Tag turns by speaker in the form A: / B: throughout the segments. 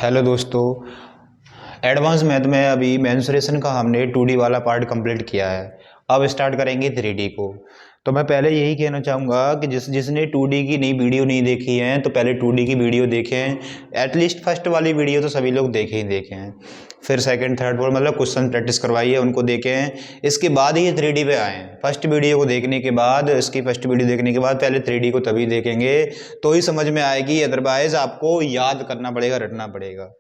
A: Hello दोस्तों। Advance math में अभी मेंसुरेशन का हमने 2D वाला पार्ट कंप्लीट किया है। अब स्टार्ट करेंगे 3D को। तो मैं पहले यही कहना चाहूँगा कि जिसने 2D की नई वीडियो नहीं देखी है तो पहले 2D की वीडियो देखें। एटलीस्ट फर्स्ट वाली वीडियो तो सभी लोग देखे ही देखे हैं। फिर सेकंड थर्ड फोर्थ मतलब क्वेश्चन प्रैक्टिस करवाइए, उनको देखें। इसके बाद ही 3D पे आएँ। फर्स्ट वीडियो को देखने के बाद, इसकी फर्स्ट वीडियो देखने के बाद पहले 3D को तभी देखेंगे तो ही समझ में आएगी, अदरवाइज आपको याद करना पड़ेगा, रटना पड़ेगा।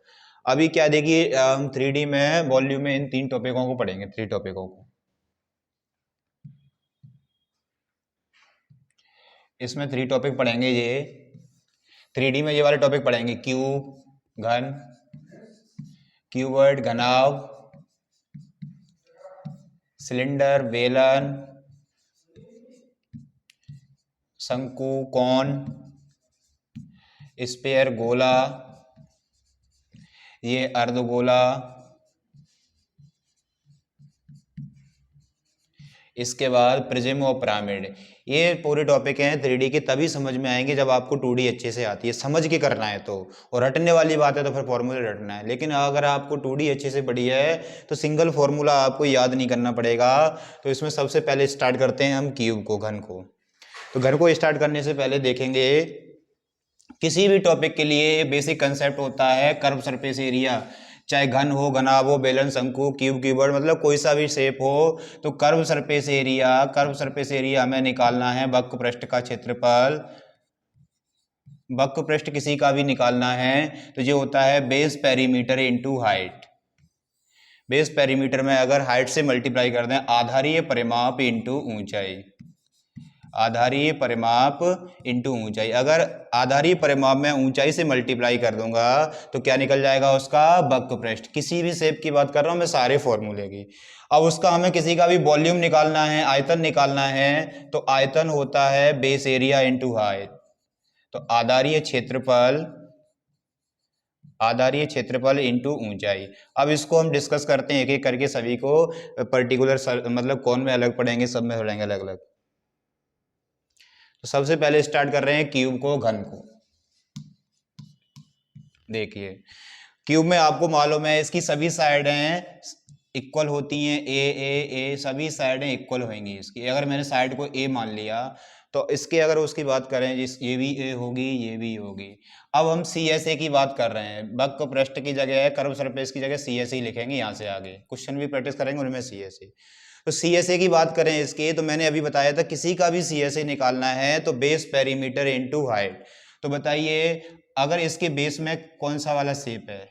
A: अभी क्या देखिए, हम 3D में वॉल्यूम में इन 3 टॉपिकों को पढ़ेंगे, 3 टॉपिकों को। इसमें 3 टॉपिक पढ़ेंगे। ये 3D में ये वाले टॉपिक पढ़ेंगे: क्यूब, घन, क्यूबॉइड घनाभ, सिलेंडर बेलन, शंकु कोन, स्फीयर गोला, ये अर्धगोला, इसके बाद प्रिज्म और पिरामिड। ये पूरे टॉपिक हैं 3D के, तभी समझ में आएंगे जब आपको 2D अच्छे से आती है, समझ के करना है तो। और रटने वाली बात है तो फिर फॉर्मूला रटना है। लेकिन अगर आपको 2D अच्छे से पढ़ी है तो सिंगल फॉर्मूला आपको याद नहीं करना पड़ेगा। तो इसमें सबसे पहले स्टार्ट करते हैं हम क्यूब को, घन को। तो घन को स्टार्ट करने से पहले देखेंगे, किसी भी टॉपिक के लिए बेसिक कंसेप्ट होता है कर्व सरफेस एरिया। चाहे घन हो, घनाभ हो, बेलन, शंकु, क्यूब, क्यूबॉइड, मतलब कोई सा भी शेप हो, तो कर्व सरफेस एरिया हमें निकालना है। वक्र पृष्ठ का क्षेत्रफल, वक्र पृष्ठ किसी का भी निकालना है तो ये होता है base perimeter into height. Base perimeter में अगर हाइट से मल्टीप्लाई कर दें, आधारीय परिमाप इनटू ऊंचाई, आधारीय परिमाप इंटू ऊंचाई। अगर आधारीय परिमाप में ऊंचाई से मल्टीप्लाई कर दूंगा तो क्या निकल जाएगा उसका? वक्र पृष्ठ। किसी भी शेप की बात कर रहा हूं मैं, सारे फॉर्मूले की। अब उसका हमें किसी का भी वॉल्यूम निकालना है, आयतन निकालना है, तो आयतन होता है बेस एरिया इंटू हाइट। तो आधारीय क्षेत्रफल इंटू ऊंचाई। अब इसको हम डिस्कस करते हैं एक एक करके, सभी को पर्टिकुलर मतलब कौन में अलग पढ़ेंगे, सब में पढ़ेंगे अलग अलग। तो सबसे पहले स्टार्ट कर रहे हैं क्यूब को, घन को। देखिए, क्यूब में आपको मालूम है इसकी सभी साइडें इक्वल होती हैं। ए सभी साइडें इक्वल होंगी इसकी। अगर मैंने साइड को ए मान लिया तो इसके अगर उसकी बात करें, जिस ये भी ए होगी, ये भी होगी। अब हम सी एस ए की बात कर रहे हैं। वक्र पृष्ठ की जगह, कर्व सरफेस की जगह सी एस ए लिखेंगे। यहाँ से आगे क्वेश्चन भी प्रैक्टिस करेंगे उनमें सी एस ए। तो सी एस ए की बात करें इसके, तो मैंने अभी बताया था किसी का भी सी एस ए निकालना है तो बेस पेरीमीटर इनटू हाइट। तो बताइए, अगर इसके बेस में कौन सा वाला शेप है?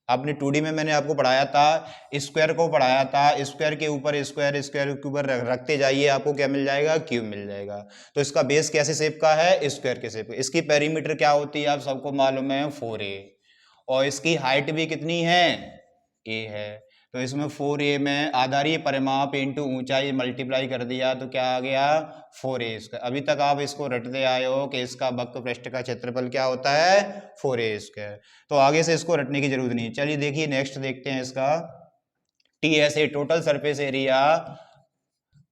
A: आपने 2D में मैंने आपको पढ़ाया था, स्क्वायर को पढ़ाया था। स्क्वायर के ऊपर स्क्वायर, स्क्वायर के ऊपर रखते जाइए, आपको क्या मिल जाएगा? क्यूब मिल जाएगा। तो इसका बेस कैसे शेप का है? स्क्वायर के शेप। इसकी पेरीमीटर क्या होती है आप सबको मालूम है? 4a। और इसकी हाइट भी कितनी है? a है। तो इसमें 4a में आधारीय परिमाप इंटू ऊंचाई मल्टीप्लाई कर दिया तो क्या आ गया? 4a square. अभी तक आप इसको रटते आए हो कि इसका वक्र पृष्ठ का क्षेत्रफल क्या होता है? 4a square. तो आगे से इसको रटने की जरूरत नहीं है। चलिए देखिए, नेक्स्ट देखते हैं इसका। TSA, टोटल सरफेस एरिया,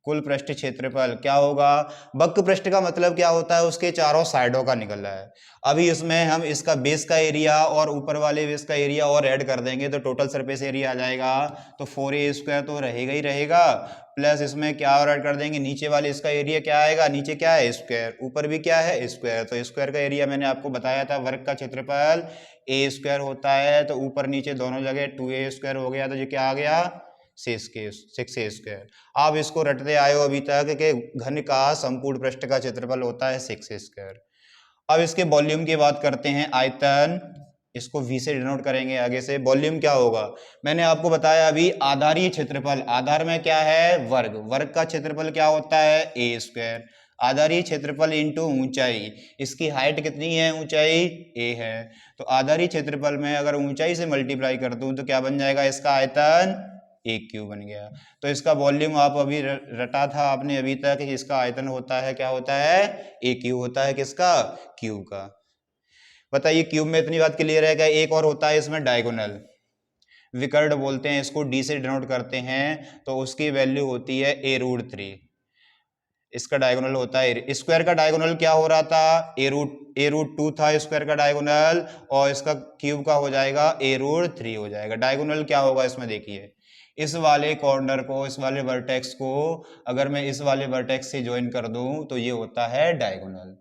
A: कुल पृष्ठ क्षेत्रफल क्या होगा? वक्र पृष्ठ का मतलब क्या होता है? उसके चारों साइडों का निकल रहा है। अभी इसमें हम इसका बेस का एरिया और ऊपर वाले बेस का एरिया और ऐड कर देंगे तो टोटल सरफेस एरिया आ जाएगा। तो 4a स्क्वायर तो रहेगा ही रहेगा, प्लस इसमें क्या और ऐड कर देंगे? नीचे वाले इसका एरिया क्या आएगा? नीचे क्या है? स्क्वायर, ऊपर भी क्या है? स्क्वायर। तो स्क्वायर का एरिया मैंने आपको बताया था, वर्ग का क्षेत्रफल a स्क्वायर होता है। तो ऊपर नीचे दोनों जगह 2a स्क्वायर हो गया, तो ये क्या आ गया? 6a square. आप इसको रटते आए हो अभी तक कि घन का संपूर्ण पृष्ठ का क्षेत्रफल होता है 6a स्क्वायर। अब इसके वॉल्यूम की बात करते हैं, आयतन, इसको v से डिनोट करेंगे आगे से। वॉल्यूम क्या होगा? मैंने आपको बताया अभी, आधारीय क्षेत्रफल, आधार में क्या है? वर्ग, वर्ग का क्षेत्रफल क्या होता है? a square. आधारीय क्षेत्रफल इंटू ऊंचाई, इसकी हाइट कितनी है? ऊंचाई a है। तो आधारीय क्षेत्रफल में अगर ऊंचाई से मल्टीप्लाई कर दूं तो क्या बन जाएगा? इसका आयतन a क्यूब बन गया। तो इसका वॉल्यूम आप अभी रटा था आपने अभी तक कि इसका आयतन होता है, क्या होता है? a क्यूब होता है। किसका? क्यूब का। बताइए, क्यूब में इतनी बात क्लियर है क्या? एक और होता है इसमें डायगोनल, विकर्ण बोलते हैं इसको, d से डिनोट करते हैं। तो उसकी वैल्यू होती है a√3। इसका डायगोनल होता है, स्क्वायर का डायगोनल क्या हो रहा था, ए रूट 2 था स्क्वायर का डायगोनल, और इसका क्यूब का हो जाएगा ए रूट 3 हो जाएगा। डायगोनल क्या होगा इसमें देखिए, इस वाले कॉर्नर को, इस वाले वर्टेक्स को अगर मैं इस वाले वर्टेक्स से ज्वाइन कर दूं तो ये होता है डायगोनल।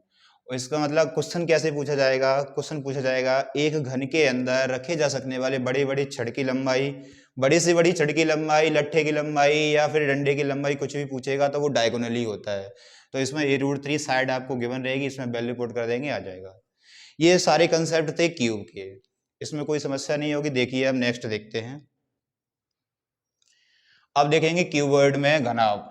A: और इसका मतलब क्वेश्चन कैसे पूछा जाएगा, क्वेश्चन पूछा जाएगा एक घन के अंदर रखे जा सकने वाले बड़ी बड़ी छड़ की लंबाई, बड़ी से बड़ी छड़ की लंबाई, लट्ठे की लंबाई या फिर डंडे की लंबाई, कुछ भी पूछेगा तो वो डायगोनल ही होता है। तो इसमें ए रूट 3 साइड आपको गिवन रहेगी, इसमें वैल्यू पुट कर देंगे आ जाएगा। ये सारे कंसेप्ट थे क्यूब के, इसमें कोई समस्या नहीं होगी। देखिए अब नेक्स्ट देखते हैं। अब देखेंगे क्यूबॉइड में घनाभ।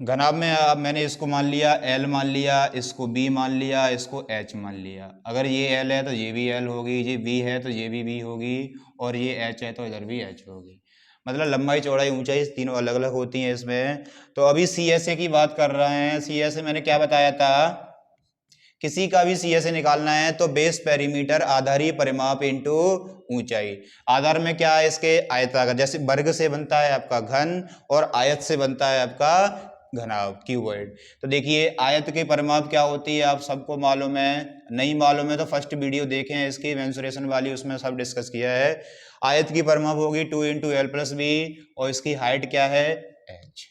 A: घनाभ में अब मैंने इसको मान लिया L मान लिया, इसको B मान लिया, इसको H मान लिया। अगर ये L है तो ये भी L होगी, ये B है तो ये भी B होगी, और ये H है तो इधर भी H होगी। मतलब लंबाई चौड़ाई ऊंचाई तीनों अलग अलग होती हैं इसमें। तो अभी CSA की बात कर रहे हैं। CSA मैंने क्या बताया था, किसी का भी CSA निकालना है तो बेस पेरीमीटर आधारीय परिमाप इंटू ऊंचाई। आधार में क्या है इसके, आयताकार, जैसे वर्ग से बनता है आपका घन और आयत से बनता है आपका घनाभ क्यूबॉइड। तो देखिए आयत की परिमाप क्या होती है आप सबको मालूम है, नहीं मालूम है तो फर्स्ट वीडियो देखें इसकी मेंसुरेशन वाली, उसमें सब डिस्कस किया है। आयत की परिमाप होगी 2 इंटू एल प्लस बी, और इसकी हाइट क्या है h।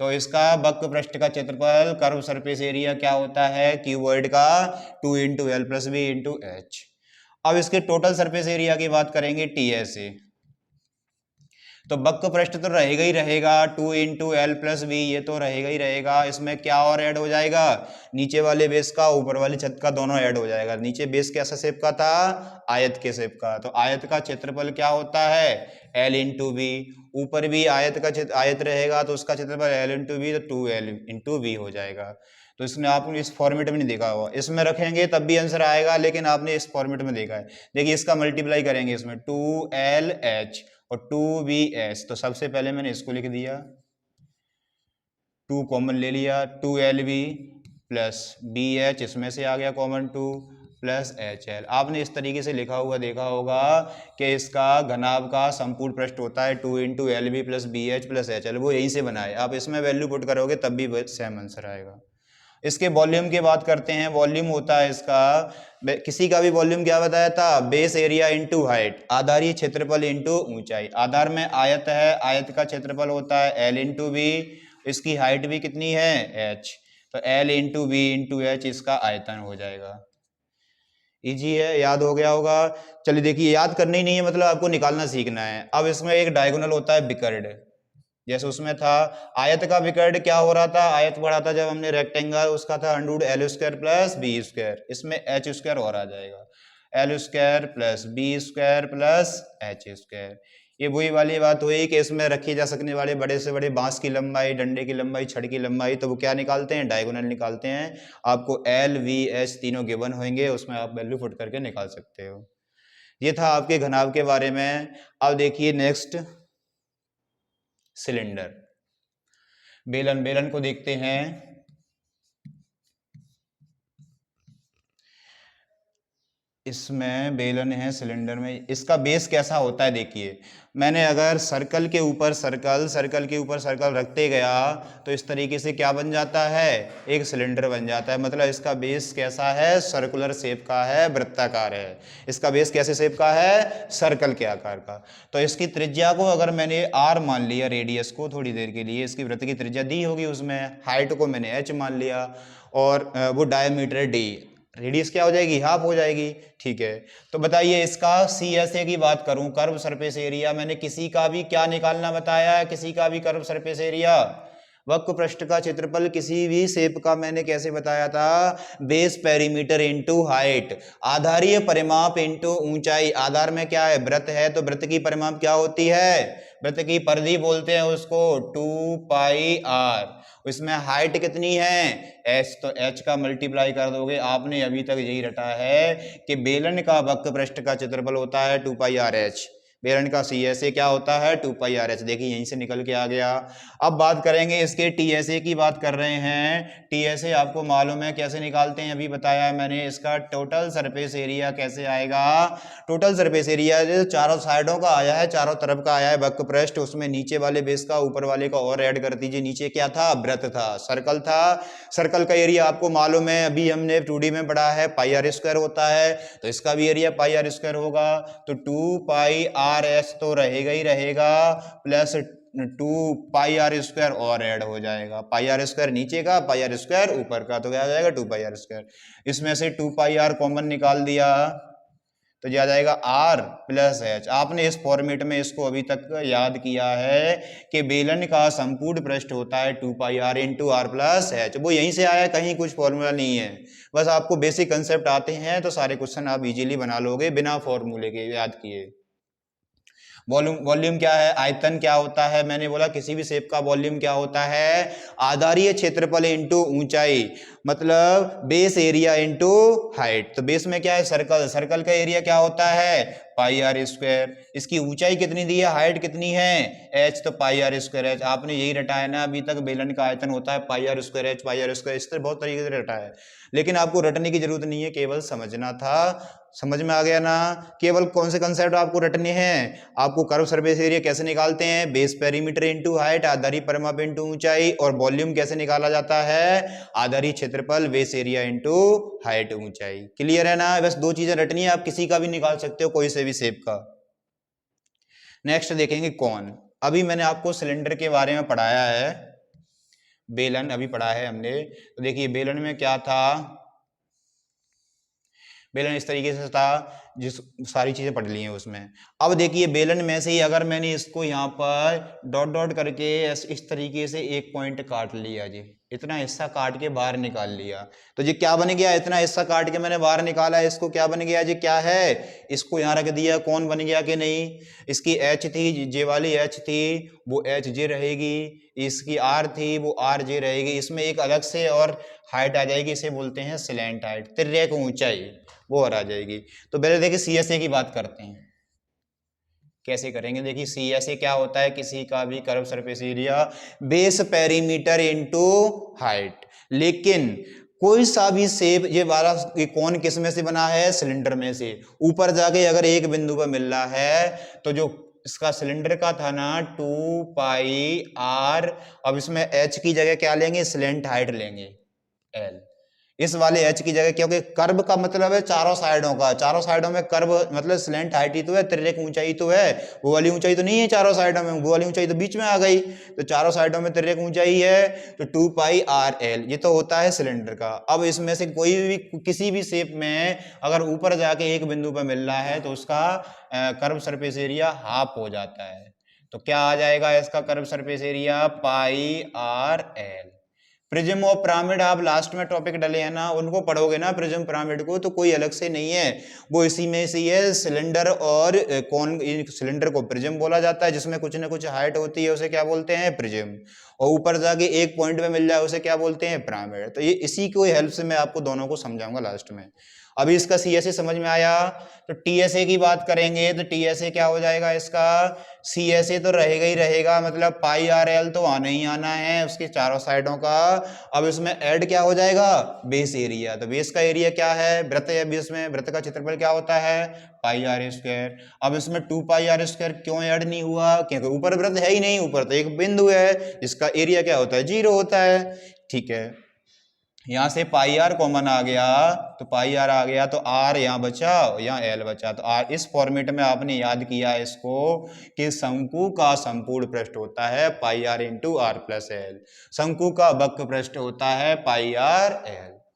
A: तो इसका वक्र पृष्ठ का क्षेत्रफल कर्व सरफेस एरिया क्या होता है क्यूबॉइड का, 2 into l plus b into h. अब इसके टोटल सरफेस एरिया की बात करेंगे TSA। तो वक्र पृष्ठ तो रहेगा ही रहेगा, 2 इंटू एल प्लस बी, ये तो रहेगा ही रहेगा। इसमें क्या और ऐड हो जाएगा, नीचे वाले बेस का ऊपर वाली छत का दोनों ऐड हो जाएगा। नीचे बेस कैसा शेप का था, आयत के शेप का, तो आयत का क्षेत्रफल क्या होता है एल इंटू बी। ऊपर भी आयत का आयत रहेगा तो उसका क्षेत्रफल एल इंटू बी, तो 2L इंटू बी हो जाएगा। तो इसने आपने इस फॉर्मेट में नहीं देखा होगा, इसमें रखेंगे तब भी आंसर आएगा, लेकिन आपने इस फॉर्मेट में देखा है। देखिए इसका मल्टीप्लाई करेंगे इसमें 2LH और 2BH, तो सबसे पहले मैंने इसको लिख दिया, 2 कॉमन ले लिया, 2LB प्लस BH, इसमें से आ गया कॉमन 2 प्लस HL। आपने इस तरीके से लिखा हुआ देखा होगा कि इसका घनाभ का संपूर्ण पृष्ठ होता है 2 into LB plus BH plus HL, वो यहीं से बना है। आप इसमें वैल्यू पुट करोगे तब भी सेम आंसर आएगा। इसके वॉल्यूम की बात करते हैं। वॉल्यूम होता है इसका, किसी का भी वॉल्यूम क्या बताया था, बेस एरिया इंटू हाइट, आधारीय क्षेत्रफल इंटू ऊंचाई। आधार में आयत है, आयत का क्षेत्रफल होता है L इंटू बी, इसकी हाइट भी कितनी है H, तो L into b into H इसका आयतन हो जाएगा। इजी है, याद हो गया होगा। चलिए देखिए याद करनी नहीं है, मतलब आपको निकालना सीखना है। अब इसमें एक डायगोनल होता है विकर्ण, जैसे उसमें था आयत का विकर्ण क्या हो रहा था, आयत बढ़ा था जब हमने रेक्टेंगल, उसका था under root l square plus b square, इसमें एच स्क्वायर और आ जाएगा, l square plus b square plus h square. ये वही वाली बात हुई कि इसमें रखी जा सकने वाले बड़े से बड़े बांस की लंबाई, डंडे की लंबाई, छड़ की लंबाई, तो वो क्या निकालते हैं, डायगोनल निकालते हैं। आपको एल वी एच तीनों गिवन होंगे, उसमें आप वैल्यू पुट करके निकाल सकते हो। ये था आपके घनाभ के बारे में। अब देखिए नेक्स्ट सिलेंडर, बेलन। बेलन को देखते हैं। इसमें बेलन है सिलेंडर में, इसका बेस कैसा होता है देखिए, मैंने अगर सर्कल के ऊपर सर्कल, सर्कल के ऊपर सर्कल रखते गया तो इस तरीके से क्या बन जाता है, एक सिलेंडर बन जाता है। मतलब इसका बेस कैसा है, सर्कुलर शेप का है, वृत्ताकार है। इसका बेस कैसे शेप का है, सर्कल के आकार का। तो इसकी त्रिज्या को अगर मैंने R मान लिया, रेडियस को थोड़ी देर के लिए, इसकी वृत्त की त्रिज्या दी होगी, उसमें हाइट को मैंने H मान लिया, और वो डायमीटर D, रेडियस क्या हो जाएगी, हाफ हो जाएगी। ठीक है, तो बताइए इसका CSA की बात करूं, कर्व सरफेस एरिया, मैंने किसी का भी क्या निकालना बताया, किसी का भी कर्व सरफेस एरिया, वक्र पृष्ठ का क्षेत्रफल किसी भी शेप का, मैंने कैसे बताया था, बेस पेरीमीटर इंटू हाइट, आधारीय परिमाप इंटू ऊंचाई। आधार में क्या है, वृत्त है, तो वृत्त की परिमाप क्या होती है, वृत्त की परिधि बोलते हैं उसको, 2πr। इसमें हाइट कितनी है h, तो h का मल्टीप्लाई कर दोगे। आपने अभी तक यही रटा है कि बेलन का वक्र पृष्ठ का क्षेत्रफल होता है 2πrh, बेलन का CSA क्या होता है 2πRH। देखिए यहीं से निकल के आ गया। अब बात करेंगे इसके TSA की बात कर रहे हैं। TSA आपको मालूम है कैसे निकालते हैं, अभी बताया है मैंने। इसका टोटल सरफेस एरिया कैसे आएगा, टोटल सरफेस एरिया जो चारों साइडों का आया है, चारों तरफ का आया है वक्र पृष्ठ, उसमें नीचे वाले बेस का ऊपर वाले का और ऐड कर दीजिए। नीचे क्या था, वृत्त था, सर्कल था। सर्कल का एरिया आपको मालूम है, अभी हमने 2D में पढ़ा है, πr² होता है, तो इसका भी एरिया πr² होगा। तो 2πRH तो रहेगा ही रहेगा, प्लस 2πr² और ऐड हो जाएगा। πr² नीचे का, πr² ऊपर का, तो क्या आ जाएगा 2πr²। इसमें से 2πr कॉमन निकाल दिया तो क्या जाएगा r प्लस h। आपने इस फॉर्मेट में इसको अभी तक याद किया है कि बेलन का संपूर्ण पृष्ठ होता है 2πr into r plus h। वो यहीं से आया, कहीं कुछ फॉर्मूला नहीं है, बस आपको बेसिक कंसेप्ट आते हैं तो सारे क्वेश्चन आप इजीली बना लोगे बिना फॉर्मूले के याद किए। वॉल्यूम क्या है, आयतन क्या होता है, मैंने बोला किसी भी शेप का वॉल्यूम क्या होता है, आधारीय क्षेत्रफल इंटू ऊंचाई, मतलब बेस एरिया इंटू हाइट। तो बेस में क्या है, सर्कल, सर्कल का एरिया क्या होता है πr²। इसकी ऊंचाई कितनी दी है, हाइट कितनी है h, तो πr²h। आपने यही रटा है ना अभी तक, बेलन का आयतन होता है πr²h, πr², इस तरह बहुत तरीके से रटा है, लेकिन आपको रटने की जरूरत नहीं है, केवल समझना था। समझ में आ गया ना। केवल कौन से कंसेप्ट आपको रटने हैं, आपको कर्व सरफेस एरिया कैसे निकालते हैं, बेस पेरीमीटर इंटू हाइट, आधारी परिमाप इंटू ऊंचाई, और वॉल्यूम कैसे निकाला जाता है, आधारी क्षेत्रफल बेस एरिया इंटू हाइट ऊंचाई। क्लियर है ना, बस दो चीजें रटनी है, आप किसी का भी निकाल सकते हो, कोई से भी शेप का। नेक्स्ट देखेंगे कौन। अभी मैंने आपको सिलेंडर के बारे में पढ़ाया है, बेलन अभी पढ़ा है हमने। तो देखिए बेलन में क्या था, बेलन इस तरीके से था, जिस सारी चीजें पढ़ ली हैं उसमें। अब देखिए बेलन में से ही अगर मैंने इसको यहाँ पर डॉट डॉट करके इस तरीके से एक पॉइंट काट लिया जी, इतना हिस्सा काट के बाहर निकाल लिया, तो जी क्या बन गया, इतना हिस्सा काट के मैंने बाहर निकाला है, इसको क्या बन गया जी, क्या है, इसको यहाँ रख दिया, कौन बन गया कि नहीं, इसकी एच थी, जे वाली एच थी वो एच जे रहेगी, इसकी आर थी वो आर जे रहेगी, इसमें एक अलग से और हाइट आ जाएगी, इसे बोलते हैं स्लैंट हाइट, तिर्यक ऊंचाई, वो और आ जाएगी। तो पहले देखिए CSA की बात करते हैं, कैसे करेंगे। देखिए CSA क्या होता है, किसी का भी curve surface area base perimeter into height. लेकिन कोई सा भी शेप, ये वाला कौन किस में से बना है, सिलेंडर में से, ऊपर जाके अगर एक बिंदु पर मिल रहा है तो जो इसका सिलेंडर का था ना 2πr, अब इसमें h की जगह क्या लेंगे, स्लैंट हाइट लेंगे l, इस वाले h की जगह, क्योंकि कर्व का मतलब है चारों साइडों का, चारों साइडों में कर्व मतलब स्लैंट हाइट ही तो है, तिर्यक ऊंचाई तो है, वो वाली ऊंचाई तो नहीं है चारों साइडों में, वो वाली ऊंचाई तो बीच में आ गई, तो चारों साइडों में तिर्यक ऊंचाई है, तो 2πrl ये तो होता है सिलेंडर का। अब इसमें से कोई भी किसी भी शेप में अगर ऊपर जाके एक बिंदु पर मिल रहा है तो उसका कर्व सरफेस एरिया हाफ हो जाता है। तो क्या आ जाएगा इसका curve surface area, πrl। Prism और पिरामिड आप लास्ट में टॉपिक डले हैं ना, उनको पढ़ोगे ना प्रिज्म पिरामिड को, तो कोई अलग से नहीं है, वो इसी में से है। सिलेंडर और कौन, सिलेंडर को प्रिज्म बोला जाता है, जिसमें कुछ ना कुछ हाइट होती है उसे क्या बोलते हैं, प्रिज्म, और ऊपर जाके एक पॉइंट में मिल जाए उसे क्या बोलते हैं, पिरामिड। तो ये इसी को हेल्प से मैं आपको दोनों को समझाऊंगा लास्ट में। अभी इसका CSA समझ में आया, तो TSA की बात करेंगे, तो TSA क्या हो जाएगा इसका, CSA तो रहेगा ही रहेगा, मतलब πrl तो आना ही आना है उसके चारों साइडों का। अब इसमें ऐड क्या हो जाएगा, बेस एरिया, तो बेस का एरिया क्या है, वृत्त है, बेस में वृत्त का क्षेत्रफल क्या होता है, πr²। अब इसमें 2πr² क्यों ऐड नहीं हुआ, क्योंकि ऊपर वृत्त है ही नहीं, ऊपर तो एक बिंदु है जिसका एरिया क्या होता है, 0 होता है। ठीक है, यहां से πr कॉमन आ गया, तो πr आ गया, तो r यहाँ बचा, यहाँ l बचा, तो r इस फॉर्मेट में आपने याद किया इसको कि शंकु का संपूर्ण पृष्ठ होता है πr into r plus l, शंकु का वक्र पृष्ठ होता है πrl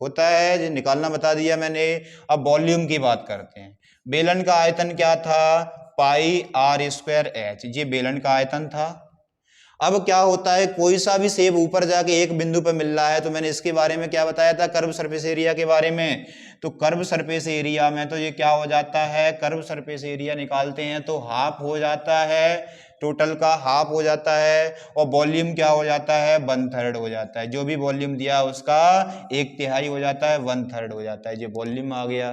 A: होता है, जो निकालना बता दिया मैंने। अब वॉल्यूम की बात करते हैं। बेलन का आयतन क्या था, πr²h, ये बेलन का आयतन था। अब क्या होता है, कोई सा भी शेप ऊपर जाके एक बिंदु पर मिल रहा है, तो मैंने इसके बारे में क्या बताया था, कर्व सरफेस एरिया के बारे में। तो कर्व सरफेस एरिया में तो ये क्या हो जाता है, कर्व सरफेस एरिया निकालते हैं तो हाफ हो जाता है, टोटल का हाफ हो जाता है, और वॉल्यूम क्या हो जाता है, 1/3 हो जाता है, जो भी वॉल्यूम दिया उसका 1/3 हो जाता है, 1/3 हो जाता है, ये वॉल्यूम आ गया।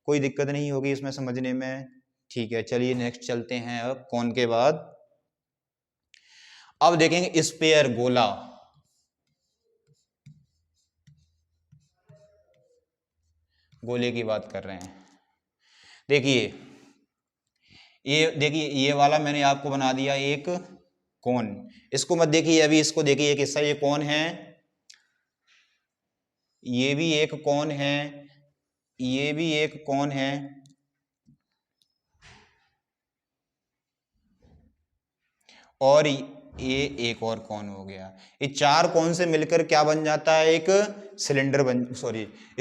A: कोई दिक्कत नहीं होगी इसमें समझने में। ठीक है, चलिए नेक्स्ट चलते हैं अब कौन के बाद। अब देखेंगे स्फीयर, गोला। गोले की बात कर रहे हैं। देखिए ये वाला मैंने आपको बना दिया एक कोन। इसको मत देखिए अभी, इसको देखिए एक हिस्सा, ये कौन है, ये भी एक कौन है, ये भी एक कौन है, और ये एक और कौन हो गया। ये चार कौन से मिलकर क्या बन जाता है, एक सिलेंडर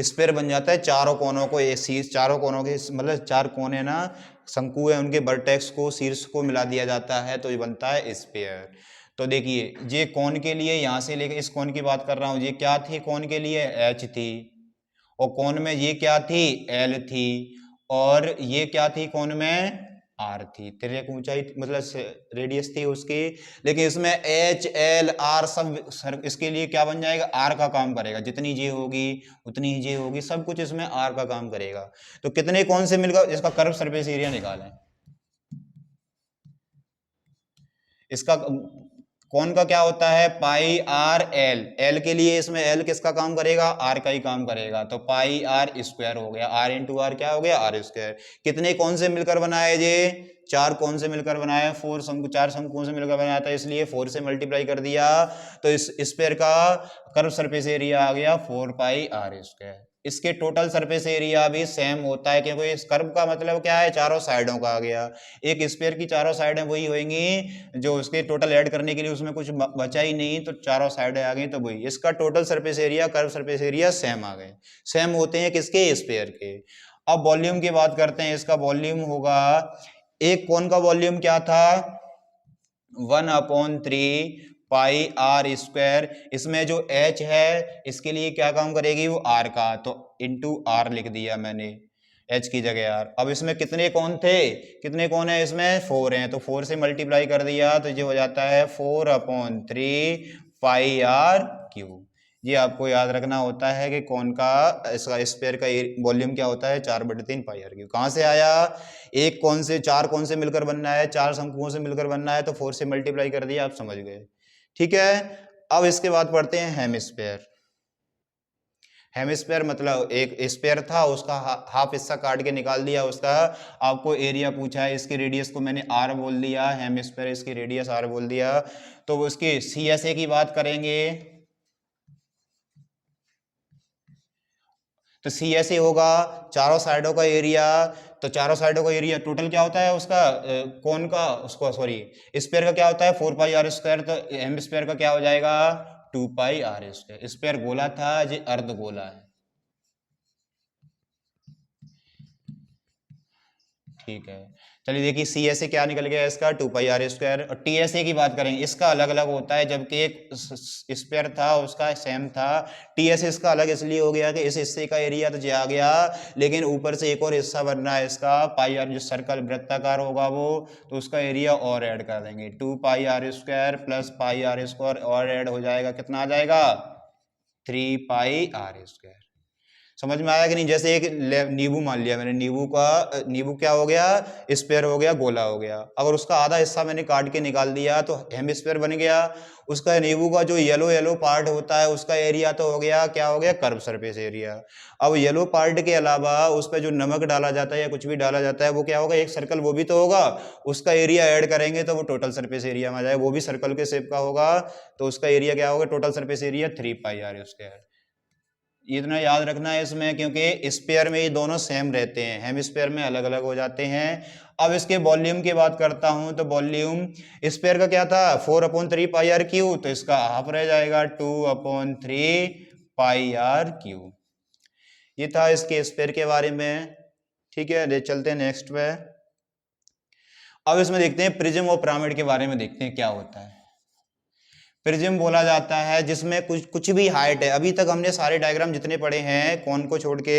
A: स्फीयर बन जाता है। चारों कोनों को चारों कोनों के मतलब चार कोने है ना, शंकु है, उनके वर्टेक्स को, शीर्ष को मिला दिया जाता है तो ये बनता है स्फीयर। तो देखिए ये कौन के लिए, यहाँ से लेकर इस कौन की बात कर रहा हूँ, ये क्या थी कौन के लिए, एच थी, और कौन में ये क्या थी, एल थी, और ये क्या थी कौन में, आर थी। तिर्यक ऊंचाई मतलब रेडियस थी उसकी। लेकिन इसमें एच एल आर सब इसके लिए क्या बन जाएगा, आर का काम करेगा। जितनी जे होगी उतनी ही जे होगी, सब कुछ इसमें आर का काम करेगा। तो कितने कौन से मिलकर इसका कर्व सरफेस एरिया निकालें। इसका कौन का क्या होता है, पाई आर एल। एल के लिए इसमें एल किसका काम करेगा, आर का ही काम करेगा। तो पाई आर स्क्वायर हो गया, आर इंटू आर क्या हो गया, आर स्क्वायर। कितने कौन से मिलकर बनाए ये, चार कौन से मिलकर बनाया, चार शंकुओं से मिलकर बनाया था, इसलिए 4 से मल्टीप्लाई कर दिया। तो इस स्क्वायर का कर्व सरफेस एरिया आ गया 4 पाई आर स्क्वायर। इसके टोटल सरफेस एरिया भी सेम होता है, क्योंकि इस कर्व का मतलब क्या है, चारों साइडों का आ गया। एक स्फीयर की चारों साइडें वही होंगी जो उसके टोटल ऐड करने के लिए उसमें कुछ बचा ही नहीं, तो चारों साइडें आ गई तो वही। इसका total surface area, curve surface area same आ गए, सेम होते हैं किसके, स्फीयर के। अब वॉल्यूम की बात करते हैं। इसका वॉल्यूम होगा, एक कोन का वॉल्यूम क्या था, 1/3 पाई आर स्क्वायर। इसमें जो h है इसके लिए क्या काम करेगी, वो r का, तो इंटू आर लिख दिया मैंने h की जगह r। अब इसमें कितने कौन थे, कितने कौन है इसमें, 4 हैं, तो 4 से मल्टीप्लाई कर दिया तो ये हो जाता है 4/3 पाई आर क्यूब। ये आपको याद रखना होता है कि कौन का, इसका स्फीयर का वॉल्यूम क्या होता है, 4/3 पाई आर क्यूब। कहाँ से आया, एक कौन से, चार कौन से मिलकर बनना है, चार शंकुओं से मिलकर बनना है, तो 4 से मल्टीप्लाई कर दिया, आप समझ गए। ठीक है, अब इसके बाद पढ़ते हैं हेमिस्फीयर। हेमिस्फीयर मतलब एक स्फीयर था, उसका हाफ हिस्सा काट के निकाल दिया, उसका आपको एरिया पूछा है, इसकी रेडियस को मैंने आर बोल दिया, हेमिस्फीयर इसकी रेडियस आर बोल दिया। तो उसकी सीएसए की बात करेंगे, तो सीएसए होगा चारों साइडों का एरिया। तो चारों साइडों का एरिया टोटल क्या होता है उसका, कौन का, उसको सॉरी स्फीयर का क्या होता है, 4 पाई आर स्क्वायर। तो हेमिस्फीयर का क्या हो जाएगा, 2 पाई आर स्क्वायर। स्फीयर गोला था, ये अर्ध गोला है। ठीक है, चलिए देखिए सी एस ए क्या निकल गया इसका, 2 पाई आर स्क्वायर। और टी एस ए की बात करेंगे, इसका अलग अलग होता है, जबकि एक स्क्वायर था उसका सेम था। टी एस ए इसका अलग इसलिए हो गया कि इस हिस्से का एरिया तो आ गया, लेकिन ऊपर से एक और हिस्सा बन रहा है इसका, पाई आर, जो सर्कल वृत्ताकार होगा वो, तो उसका एरिया और ऐड कर देंगे। 2 pi r square plus pi r square और ऐड हो जाएगा, कितना आ जाएगा, 3 पाई आर स्क्वायर। समझ में आया कि नहीं। जैसे एक नींबू मान लिया मैंने, नींबू क्या हो गया, स्क्वायर हो गया, गोला हो गया। अगर उसका आधा हिस्सा मैंने काट के निकाल दिया तो हेमिस्फीयर बन गया। उसका नींबू का जो येलो येलो पार्ट होता है उसका एरिया तो हो गया, क्या हो गया, कर्व सरफेस एरिया। अब येलो पार्ट के अलावा उस पर जो नमक डाला जाता है या कुछ भी डाला जाता है वो क्या होगा, एक सर्कल वो भी तो होगा, उसका एरिया ऐड करेंगे तो वो टोटल सरफेस एरिया में आ जाए, वो भी सर्कल के शेप का होगा, तो उसका एरिया क्या होगा, total surface area 3 pi r square. इतना याद रखना है इसमें, क्योंकि स्फीयर में ये दोनों सेम रहते हैं, हेमिस्फीयर में अलग अलग हो जाते हैं। अब इसके वॉल्यूम की बात करता हूं, तो वॉल्यूम स्फीयर का क्या था, 4/3 पाई आर क्यू, तो इसका हाफ रह जाएगा 2/3 पाई आर क्यू। ये था इसके स्फीयर के बारे में। ठीक है, ले चलते हैं नेक्स्ट पे। अब इसमें देखते हैं प्रिज्म और पिरामिड के बारे में, देखते हैं क्या होता है। प्रिज्म बोला जाता है जिसमें कुछ भी हाइट है। अभी तक हमने सारे डायग्राम जितने पढ़े हैं कौन को छोड़ के,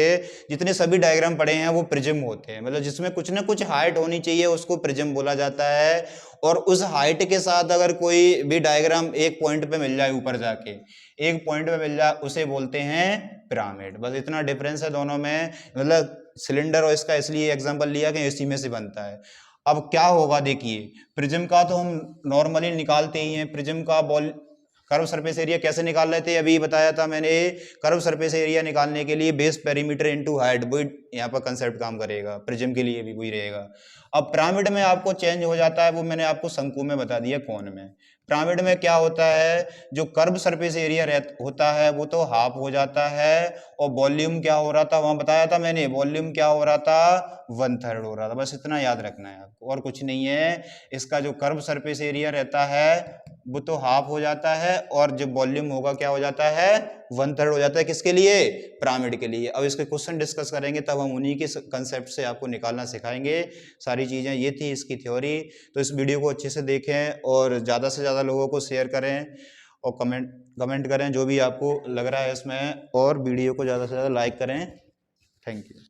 A: जितने सभी डायग्राम पढ़े हैं वो प्रिज्म होते हैं, मतलब जिसमें कुछ ना कुछ हाइट होनी चाहिए उसको प्रिज्म बोला जाता है। और उस हाइट के साथ अगर कोई भी डायग्राम एक पॉइंट पे मिल जाए, ऊपर जाके एक पॉइंट पे मिल जाए, उसे बोलते हैं पिरामिड। बस इतना डिफरेंस है दोनों में, मतलब सिलेंडर और इसका इसलिए एग्जांपल लिया कि इसी में से बनता है। अब क्या होगा देखिए, प्रिज्म का तो हम नॉर्मली निकालते ही हैं, प्रिज्म का बॉल कर्व सरफेस एरिया कैसे निकाल रहे थे, अभी बताया था मैंने। कर्व सरफेस एरिया निकालने के लिए बेस पेरीमीटर इनटू हाइट, वही यहाँ पर कंसेप्ट काम करेगा, प्रिज्म के लिए भी वही रहेगा। अब पिरामिड में आपको चेंज हो जाता है, वो मैंने आपको शंकु में बता दिया, कोन में। पिरामिड में क्या होता है, जो कर्व सरफेस एरिया होता है वो तो हाफ हो जाता है, और वॉल्यूम क्या हो रहा था वहां बताया था मैंने, वॉल्यूम क्या हो रहा था, 1/3 हो रहा था। बस इतना याद रखना है आपको, और कुछ नहीं है। इसका जो कर्व सरफेस एरिया रहता है वो तो हाफ हो जाता है, और जो वॉल्यूम होगा क्या हो जाता है, 1/3 हो जाता है। किसके लिए, पिरामिड के लिए। अब इसके क्वेश्चन डिस्कस करेंगे, तब हम उन्हीं के कंसेप्ट से आपको निकालना सिखाएंगे सारी चीजें। ये थी इसकी थ्योरी। तो इस वीडियो को अच्छे से देखें और ज्यादा से ज्यादा लोगों को शेयर करें, और कमेंट करें जो भी आपको लग रहा है इसमें, और वीडियो को ज्यादा से ज्यादा लाइक करें। Thank you.